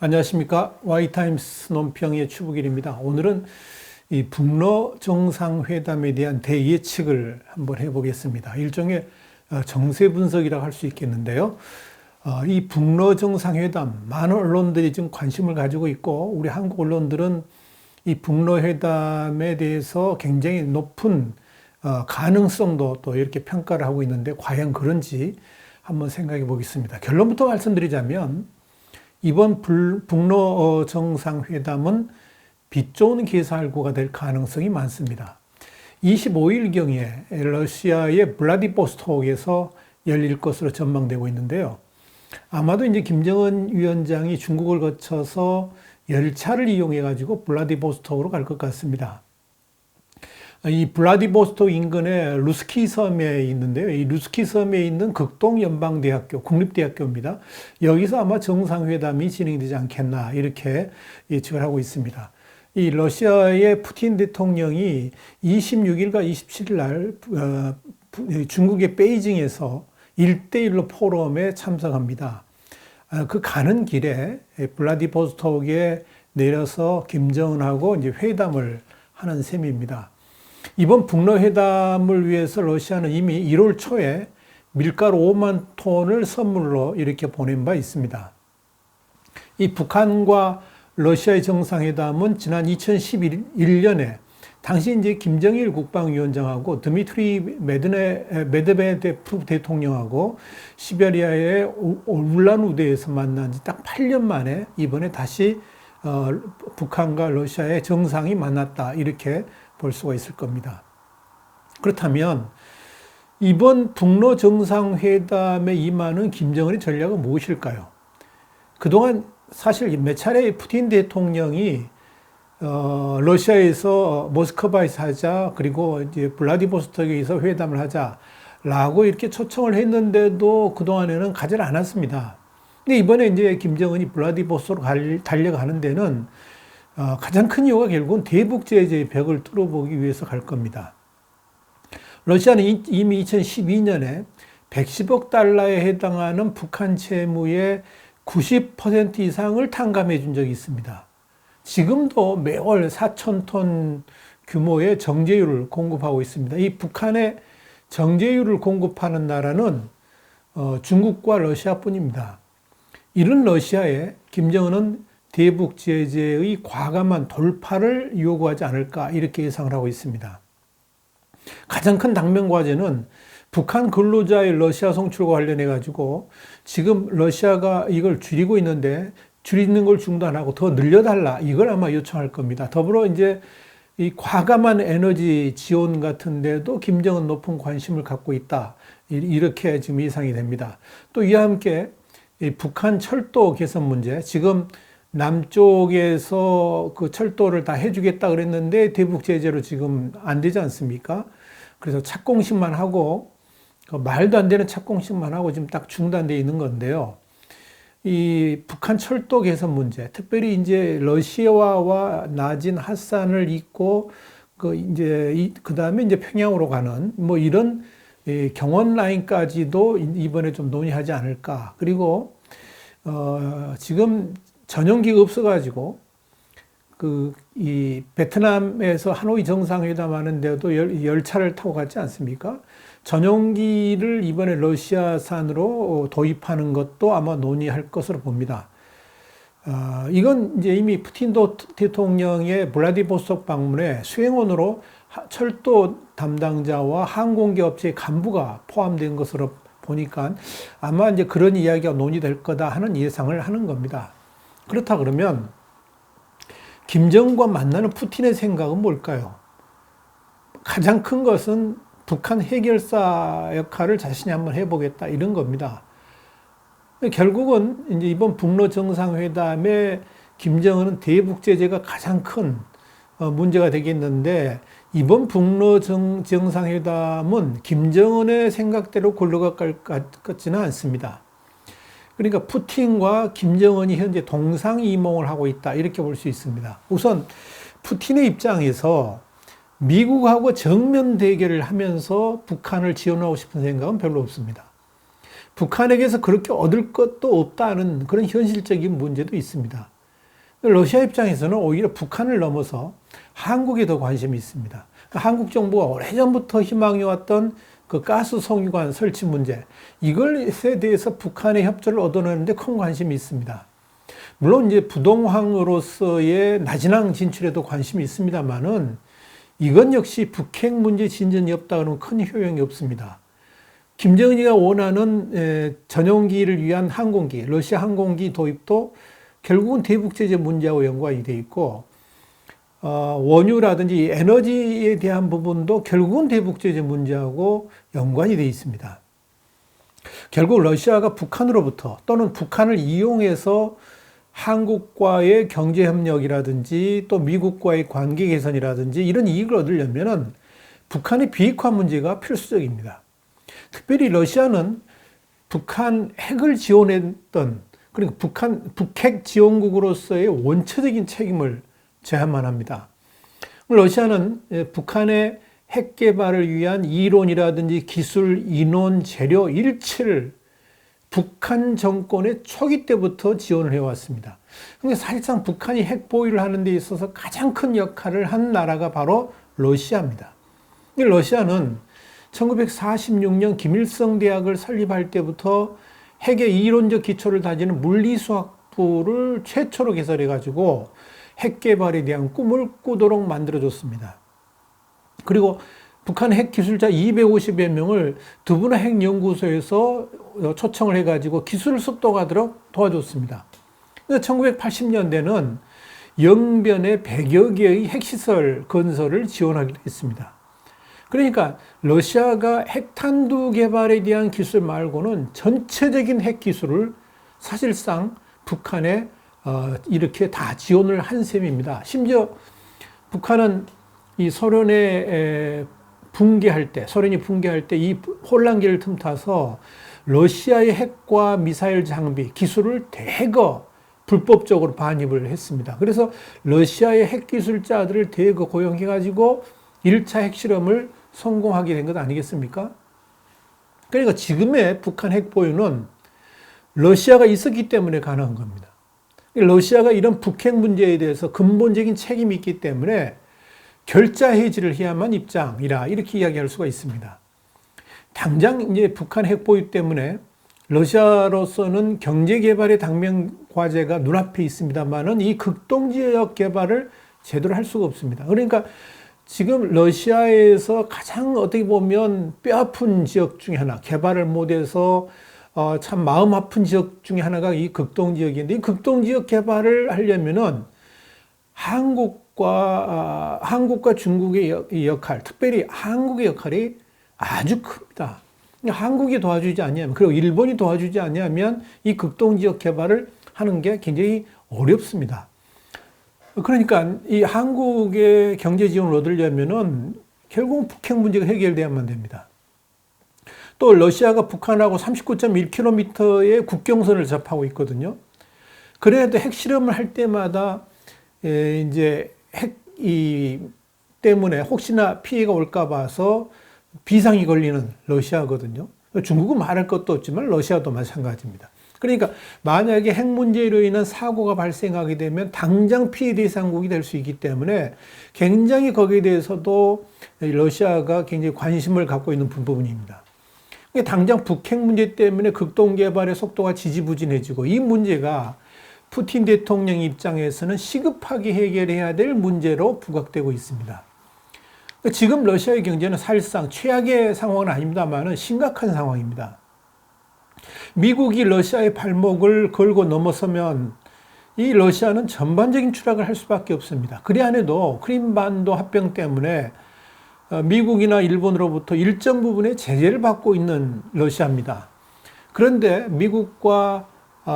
안녕하십니까. Y타임스 논평의 추북일입니다. 오늘은 이 북러 정상회담에 대한 대예측을 한번 해보겠습니다. 일종의 정세 분석이라고 할 수 있겠는데요. 이 북러 정상회담, 많은 언론들이 지금 관심을 가지고 있고, 우리 한국 언론들은 이 북러 회담에 대해서 굉장히 높은 가능성도 또 이렇게 평가를 하고 있는데, 과연 그런지 한번 생각해 보겠습니다. 결론부터 말씀드리자면, 이번 북러 정상회담은 빛 좋은 기살구가 될 가능성이 많습니다. 25일경에 러시아의 블라디보스톡에서 열릴 것으로 전망되고 있는데요. 아마도 이제 김정은 위원장이 중국을 거쳐서 열차를 이용해 가지고 블라디보스톡으로 갈 것 같습니다. 이 블라디보스톡 인근에 루스키 섬에 있는데요. 이 루스키 섬에 있는 극동연방대학교, 국립대학교입니다. 여기서 아마 정상회담이 진행되지 않겠나 이렇게 예측을 하고 있습니다. 이 러시아의 푸틴 대통령이 26일과 27일 날 중국의 베이징에서 1대1로 포럼에 참석합니다. 그 가는 길에 블라디보스톡에 내려서 김정은하고 이제 회담을 하는 셈입니다. 이번 북러 회담을 위해서 러시아는 이미 1월 초에 밀가루 5만 톤을 선물로 이렇게 보낸 바 있습니다. 이 북한과 러시아의 정상회담은 지난 2011년에 당시 이제 김정일 국방위원장하고 드미트리 메드베데프 대통령하고 시베리아의 울란우대에서 만난 지 딱 8년 만에 이번에 다시 북한과 러시아의 정상이 만났다 이렇게 볼 수가 있을 겁니다. 그렇다면 이번 북러 정상회담에 임하는 김정은의 전략은 무엇일까요? 그동안 사실 몇 차례 푸틴 대통령이 러시아에서 모스크바에서 하자, 그리고 이제 블라디보스톡에서 회담을 하자라고 이렇게 초청을 했는데도 그동안에는 가지를 않았습니다. 근데 이번에 이제 김정은이 블라디보스톡으로 달려가는 데는 가장 큰 이유가 결국은 대북 제재의 벽을 뚫어보기 위해서 갈 겁니다. 러시아는 이미 2012년에 110억 달러에 해당하는 북한 채무의 90% 이상을 탕감해 준 적이 있습니다. 지금도 매월 4,000톤 규모의 정제유를 공급하고 있습니다. 이 북한에 정제유를 공급하는 나라는 중국과 러시아뿐입니다. 이런 러시아에 김정은은 대북 제재의 과감한 돌파를 요구하지 않을까 이렇게 예상을 하고 있습니다. 가장 큰 당면 과제는 북한 근로자의 러시아 송출과 관련해 가지고 지금 러시아가 이걸 줄이고 있는데 줄이는 걸 중단하고 더 늘려달라 이걸 아마 요청할 겁니다. 더불어 이제 이 과감한 에너지 지원 같은 데도 김정은 높은 관심을 갖고 있다 이렇게 지금 예상이 됩니다. 또 이와 함께 이 북한 철도 개선 문제, 지금 남쪽에서 그 철도를 다 해주겠다 그랬는데 대북 제재로 지금 안 되지 않습니까? 그래서 착공식만 하고 말도 안 되는 착공식만 하고 지금 딱 중단되어 있는 건데요. 이 북한 철도 개선 문제, 특별히 이제 러시아와 낮은 핫산을 잇고 그 다음에 이제 평양으로 가는 뭐 이런 경원 라인까지도 이번에 좀 논의하지 않을까. 그리고 지금 전용기가 없어가지고 이 베트남에서 하노이 정상회담 하는데도 열차를 타고 갔지 않습니까? 전용기를 이번에 러시아산으로 도입하는 것도 아마 논의할 것으로 봅니다. 이건 이제 이미 푸틴 대통령의 블라디보스톡 방문에 수행원으로 철도 담당자와 항공기 업체의 간부가 포함된 것으로 보니까 아마 이제 그런 이야기가 논의될 거다 하는 예상을 하는 겁니다. 그렇다 그러면 김정은과 만나는 푸틴의 생각은 뭘까요? 가장 큰 것은 북한 해결사 역할을 자신이 한번 해보겠다 이런 겁니다. 결국은 이제 이번 북러 정상회담에 김정은은 대북 제재가 가장 큰 문제가 되겠는데 이번 북러 정상회담은 김정은의 생각대로 굴러갈 것 같지는 않습니다. 그러니까 푸틴과 김정은이 현재 동상이몽을 하고 있다 이렇게 볼 수 있습니다. 우선 푸틴의 입장에서 미국하고 정면 대결을 하면서 북한을 지원하고 싶은 생각은 별로 없습니다. 북한에게서 그렇게 얻을 것도 없다는 그런 현실적인 문제도 있습니다. 러시아 입장에서는 오히려 북한을 넘어서 한국에 더 관심이 있습니다. 한국 정부가 오래전부터 희망해왔던 그 가스 송유관 설치 문제, 이것에 대해서 북한의 협조를 얻어내는데 큰 관심이 있습니다. 물론 이제 부동항으로서의 나진항 진출에도 관심이 있습니다만은 이건 역시 북핵 문제 진전이 없다 그러면 큰 효용이 없습니다. 김정은이가 원하는 전용기를 위한 항공기, 러시아 항공기 도입도 결국은 대북 제재 문제하고 연관이 돼 있고, 원유라든지 에너지에 대한 부분도 결국은 대북 제재 문제하고 연관이 돼 있습니다. 결국 러시아가 북한으로부터 또는 북한을 이용해서 한국과의 경제 협력이라든지 또 미국과의 관계 개선이라든지 이런 이익을 얻으려면은 북한의 비핵화 문제가 필수적입니다. 특별히 러시아는 북한 핵을 지원했던, 그리고 북핵 지원국으로서의 원초적인 책임을 져야만 합니다. 러시아는 북한의 핵 개발을 위한 이론이라든지 기술, 인원, 재료 일체를 북한 정권의 초기 때부터 지원을 해왔습니다. 그러니까 사실상 북한이 핵 보유를 하는 데 있어서 가장 큰 역할을 한 나라가 바로 러시아입니다. 러시아는 1946년 김일성 대학을 설립할 때부터 핵의 이론적 기초를 다지는 물리수학부를 최초로 개설해가지고 핵 개발에 대한 꿈을 꾸도록 만들어줬습니다. 그리고 북한 핵 기술자 250여 명을 두부나 핵연구소에서 초청을 해가지고 기술을 습득하도록 도와줬습니다. 1980년대는 영변에 100여 개의 핵시설 건설을 지원하기로 했습니다. 그러니까 러시아가 핵탄두 개발에 대한 기술 말고는 전체적인 핵 기술을 사실상 북한에 이렇게 다 지원을 한 셈입니다. 심지어 북한은 이 소련이 붕괴할 때 이 혼란기를 틈타서 러시아의 핵과 미사일 장비, 기술을 대거 불법적으로 반입을 했습니다. 그래서 러시아의 핵기술자들을 대거 고용해가지고 1차 핵실험을 성공하게 된 것 아니겠습니까? 그러니까 지금의 북한 핵 보유는 러시아가 있었기 때문에 가능한 겁니다. 러시아가 이런 북핵 문제에 대해서 근본적인 책임이 있기 때문에 결자 해지를 해야만 입장이라 이렇게 이야기할 수가 있습니다. 당장 이제 북한 핵 보유 때문에 러시아로서는 경제 개발의 당면 과제가 눈앞에 있습니다만은 이 극동 지역 개발을 제대로 할 수가 없습니다. 그러니까 지금 러시아에서 가장 어떻게 보면 뼈아픈 지역 중에 하나, 개발을 못해서 참 마음 아픈 지역 중에 하나가 이 극동 지역인데, 이 극동 지역 개발을 하려면은 한국과 중국의 역할, 특별히 한국의 역할이 아주 큽니다. 한국이 도와주지 않냐면, 그리고 일본이 도와주지 않냐면 이 극동 지역 개발을 하는 게 굉장히 어렵습니다. 그러니까 이 한국의 경제 지원을 얻으려면은 결국 북핵 문제가 해결돼야만 됩니다. 또 러시아가 북한하고 39.1km의 국경선을 접하고 있거든요. 그래도 핵실험을 할 때마다 이제 핵이 때문에 혹시나 피해가 올까 봐서 비상이 걸리는 러시아거든요. 중국은 말할 것도 없지만 러시아도 마찬가지입니다. 그러니까 만약에 핵 문제로 인한 사고가 발생하게 되면 당장 피해 대상국이 될 수 있기 때문에 굉장히 거기에 대해서도 러시아가 굉장히 관심을 갖고 있는 부분입니다. 당장 북핵 문제 때문에 극동 개발의 속도가 지지부진해지고, 이 문제가 푸틴 대통령 입장에서는 시급하게 해결해야 될 문제로 부각되고 있습니다. 지금 러시아의 경제는 사실상 최악의 상황은 아닙니다만 심각한 상황입니다. 미국이 러시아의 발목을 걸고 넘어서면 이 러시아는 전반적인 추락을 할 수밖에 없습니다. 그리 안에도 크림반도 합병 때문에 미국이나 일본으로부터 일정 부분의 제재를 받고 있는 러시아입니다. 그런데 미국과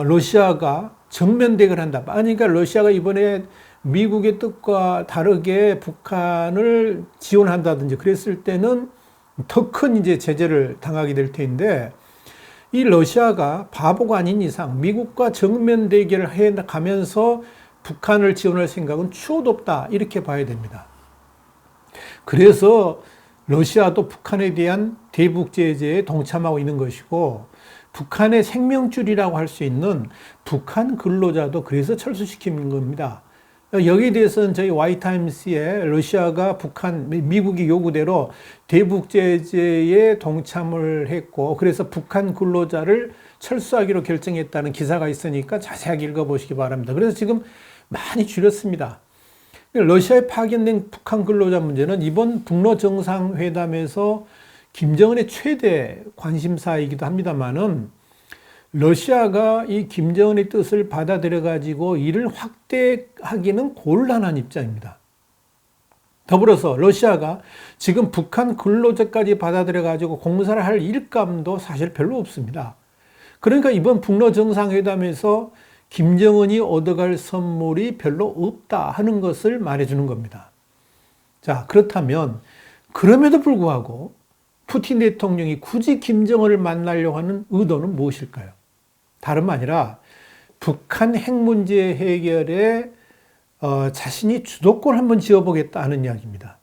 러시아가 정면 대결한다. 그러니까 러시아가 이번에 미국의 뜻과 다르게 북한을 지원한다든지 그랬을 때는 더 큰 이제 제재를 당하게 될 텐데, 이 러시아가 바보가 아닌 이상 미국과 정면 대결을 해 가면서 북한을 지원할 생각은 추호도 없다, 이렇게 봐야 됩니다. 그래서 러시아도 북한에 대한 대북 제재에 동참하고 있는 것이고, 북한의 생명줄이라고 할 수 있는 북한 근로자도 그래서 철수시키는 겁니다. 여기에 대해서는 저희 와이타임스에 러시아가 미국이 요구대로 대북 제재에 동참을 했고, 그래서 북한 근로자를 철수하기로 결정했다는 기사가 있으니까 자세하게 읽어보시기 바랍니다. 그래서 지금 많이 줄였습니다. 러시아에 파견된 북한 근로자 문제는 이번 북러 정상회담에서 김정은의 최대 관심사이기도 합니다만은, 러시아가 이 김정은의 뜻을 받아들여 가지고 이를 확대하기는 곤란한 입장입니다. 더불어서 러시아가 지금 북한 근로자까지 받아들여 가지고 공사를 할 일감도 사실 별로 없습니다. 그러니까 이번 북러 정상회담에서 김정은이 얻어갈 선물이 별로 없다 하는 것을 말해주는 겁니다. 자, 그렇다면 그럼에도 불구하고 푸틴 대통령이 굳이 김정은을 만나려고 하는 의도는 무엇일까요? 다름 아니라 북한 핵 문제 해결에 자신이 주도권을 한번 쥐어보겠다 하는 이야기입니다.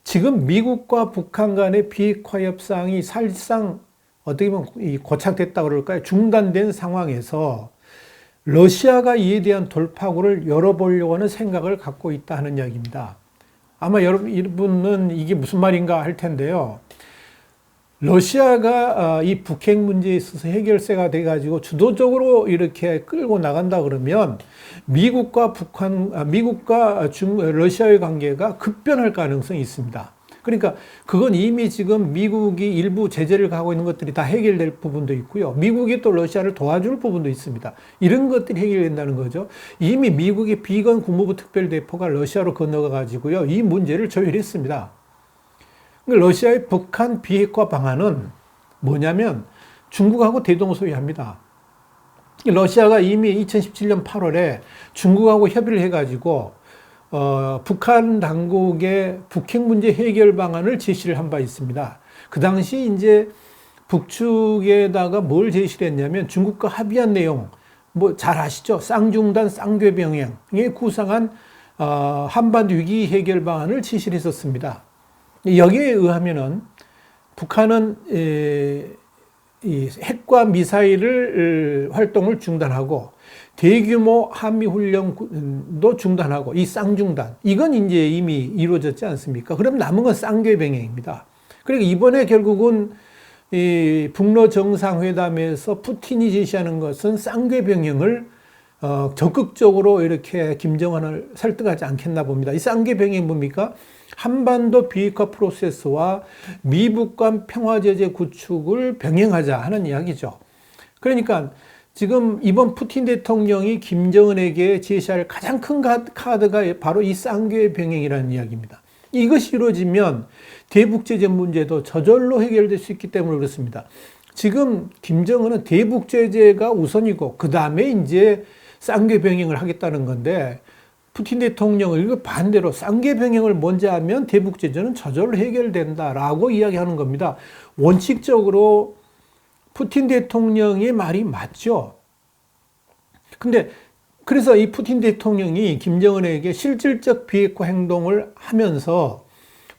지금 미국과 북한 간의 비핵화 협상이 사실상 어떻게 보면 고착됐다고 그럴까요? 중단된 상황에서 러시아가 이에 대한 돌파구를 열어보려고 하는 생각을 갖고 있다 하는 이야기입니다. 아마 여러분은 이게 무슨 말인가 할 텐데요. 러시아가 이 북핵 문제에 있어서 해결세가 돼가지고 주도적으로 이렇게 끌고 나간다 그러면 미국과 러시아의 관계가 급변할 가능성이 있습니다. 그러니까 그건 이미 지금 미국이 일부 제재를 가하고 있는 것들이 다 해결될 부분도 있고요. 미국이 또 러시아를 도와줄 부분도 있습니다. 이런 것들이 해결된다는 거죠. 이미 미국의 비건 국무부 특별대표가 러시아로 건너가 가지고요, 이 문제를 조율했습니다. 러시아의 북한 비핵화 방안은 뭐냐면 중국하고 대동소이합니다. 러시아가 이미 2017년 8월에 중국하고 협의를 해가지고 북한 당국의 북핵 문제 해결 방안을 제시를 한 바 있습니다. 그 당시 이제 북측에다가 뭘 제시를 했냐면 중국과 합의한 내용, 뭐 잘 아시죠? 쌍중단 쌍궤병행에 구상한 한반도 위기 해결 방안을 제시를 했었습니다. 여기에 의하면은 북한은 이 핵과 미사일 활동을 중단하고 대규모 한미 훈련도 중단하고 이 쌍중단, 이건 이제 이미 이루어졌지 않습니까? 그럼 남은 건 쌍궤병행입니다. 그러니까 이번에 결국은 이 북러 정상회담에서 푸틴이 제시하는 것은 쌍궤병행을 적극적으로 이렇게 김정은을 설득하지 않겠나 봅니다. 이 쌍궤병행이 뭡니까? 한반도 비핵화 프로세스와 미북 간 평화제재 구축을 병행하자 하는 이야기죠. 그러니까 지금 이번 푸틴 대통령이 김정은에게 제시할 가장 큰 카드가 바로 이 쌍궤병행이라는 이야기입니다. 이것이 이루어지면 대북제재 문제도 저절로 해결될 수 있기 때문에 그렇습니다. 지금 김정은은 대북제재가 우선이고 그 다음에 이제 쌍궤병행을 하겠다는 건데, 푸틴 대통령은 이거 반대로 쌍궤병행을 먼저 하면 대북제재는 저절로 해결된다라고 이야기하는 겁니다. 원칙적으로 푸틴 대통령의 말이 맞죠. 근데 그래서 이 푸틴 대통령이 김정은에게 실질적 비핵화 행동을 하면서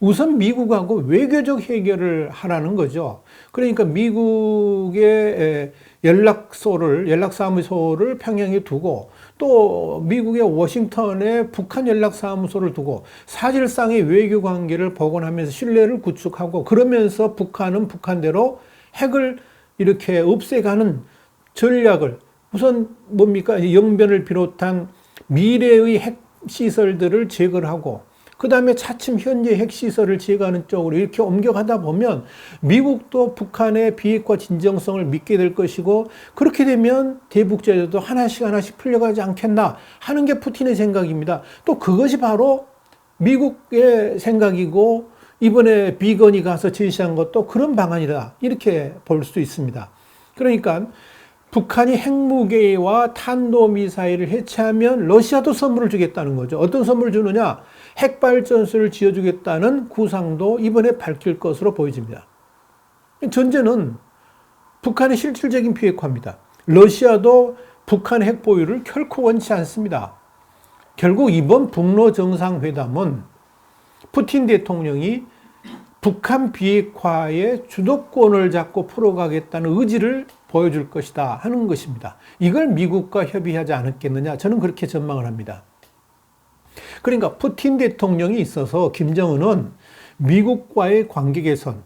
우선 미국하고 외교적 해결을 하라는 거죠. 그러니까 미국의 연락사무소를 평양에 두고 또 미국의 워싱턴에 북한 연락사무소를 두고 사실상의 외교 관계를 복원하면서 신뢰를 구축하고, 그러면서 북한은 북한대로 핵을 이렇게 없애가는 전략을, 우선 뭡니까? 영변을 비롯한 미래의 핵시설들을 제거를 하고 그 다음에 차츰 현재 핵시설을 제거하는 쪽으로 이렇게 옮겨가다 보면 미국도 북한의 비핵화 진정성을 믿게 될 것이고, 그렇게 되면 대북제재도 하나씩 풀려가지 않겠나 하는 게 푸틴의 생각입니다. 또 그것이 바로 미국의 생각이고, 이번에 비건이 가서 제시한 것도 그런 방안이다, 이렇게 볼 수 있습니다. 그러니까 북한이 핵무기와 탄도미사일을 해체하면 러시아도 선물을 주겠다는 거죠. 어떤 선물을 주느냐? 핵발전소를 지어주겠다는 구상도 이번에 밝힐 것으로 보여집니다. 전제는 북한의 실질적인 비핵화입니다. 러시아도 북한 핵 보유를 결코 원치 않습니다. 결국 이번 북러 정상회담은 푸틴 대통령이 북한 비핵화의 주도권을 잡고 풀어가겠다는 의지를 보여줄 것이다 하는 것입니다. 이걸 미국과 협의하지 않았겠느냐, 저는 그렇게 전망을 합니다. 그러니까 푸틴 대통령이 있어서 김정은은 미국과의 관계 개선,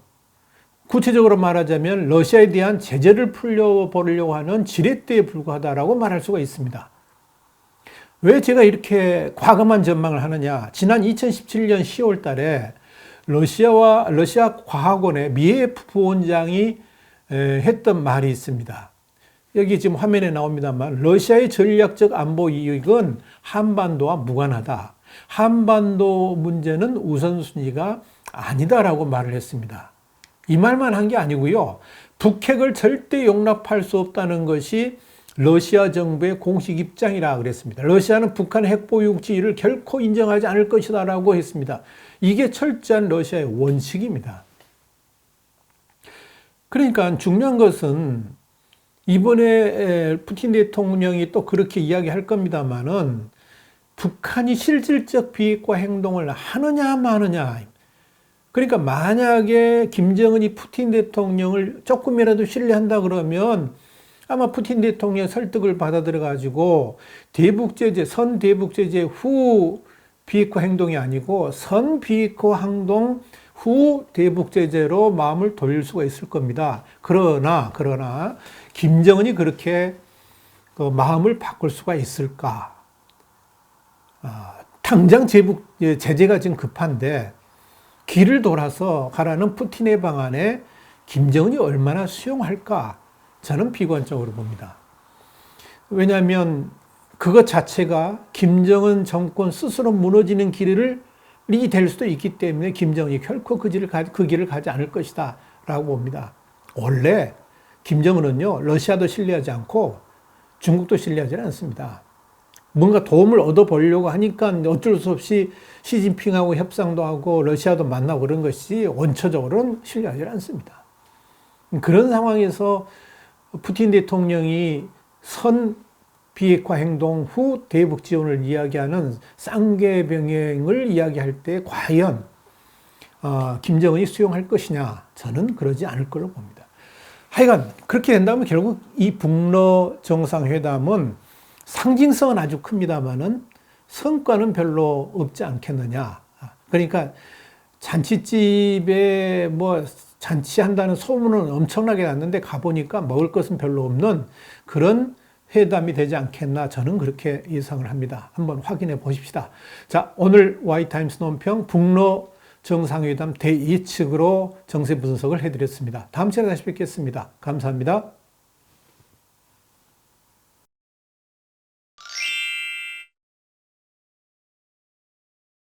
구체적으로 말하자면 러시아에 대한 제재를 풀려보려고 하는 지렛대에 불과하다라고 말할 수가 있습니다. 왜 제가 이렇게 과감한 전망을 하느냐? 지난 2017년 10월 달에 러시아 과학원의 미에프 부원장이 했던 말이 있습니다. 여기 지금 화면에 나옵니다만, 러시아의 전략적 안보 이익은 한반도와 무관하다. 한반도 문제는 우선순위가 아니다라고 말을 했습니다. 이 말만 한 게 아니고요. 북핵을 절대 용납할 수 없다는 것이 러시아 정부의 공식 입장이라 그랬습니다. 러시아는 북한 핵보유 지위를 결코 인정하지 않을 것이다라고 했습니다. 이게 철저한 러시아의 원칙입니다. 그러니까 중요한 것은 이번에 푸틴 대통령이 또 그렇게 이야기할 겁니다만은 북한이 실질적 비핵화 행동을 하느냐 마느냐. 그러니까 만약에 김정은이 푸틴 대통령을 조금이라도 신뢰한다 그러면 아마 푸틴 대통령의 설득을 받아들여 가지고 대북제재, 선대북제재 후 비핵화 행동이 아니고 선비핵화 행동 후 대북제재로 마음을 돌릴 수가 있을 겁니다. 그러나 김정은이 그렇게 그 마음을 바꿀 수가 있을까? 당장 제재가 지금 급한데 길을 돌아서 가라는 푸틴의 방안에 김정은이 얼마나 수용할까? 저는 비관적으로 봅니다. 왜냐하면 그것 자체가 김정은 정권 스스로 무너지는 길이 될 수도 있기 때문에 김정은이 결코 그 길을 가지 않을 것이다 라고 봅니다. 원래 김정은은요, 러시아도 신뢰하지 않고 중국도 신뢰하지 않습니다. 뭔가 도움을 얻어보려고 하니까 어쩔 수 없이 시진핑하고 협상도 하고 러시아도 만나고 그런 것이 원초적으로는 신뢰하지 않습니다. 그런 상황에서 푸틴 대통령이 선 비핵화 행동 후 대북 지원을 이야기하는 쌍계병행을 이야기할 때 과연 김정은이 수용할 것이냐? 저는 그러지 않을 걸로 봅니다. 하여간 그렇게 된다면 결국 이 북러 정상회담은 상징성은 아주 큽니다만은 성과는 별로 없지 않겠느냐. 그러니까 잔치집에 뭐 잔치한다는 소문은 엄청나게 났는데 가보니까 먹을 것은 별로 없는 그런 회담이 되지 않겠나, 저는 그렇게 예상을 합니다. 한번 확인해 보십시다. 자, 오늘 Y타임스 논평 북러 정상회담 대예측으로 정세 분석을 해드렸습니다. 다음 시간에 다시 뵙겠습니다. 감사합니다.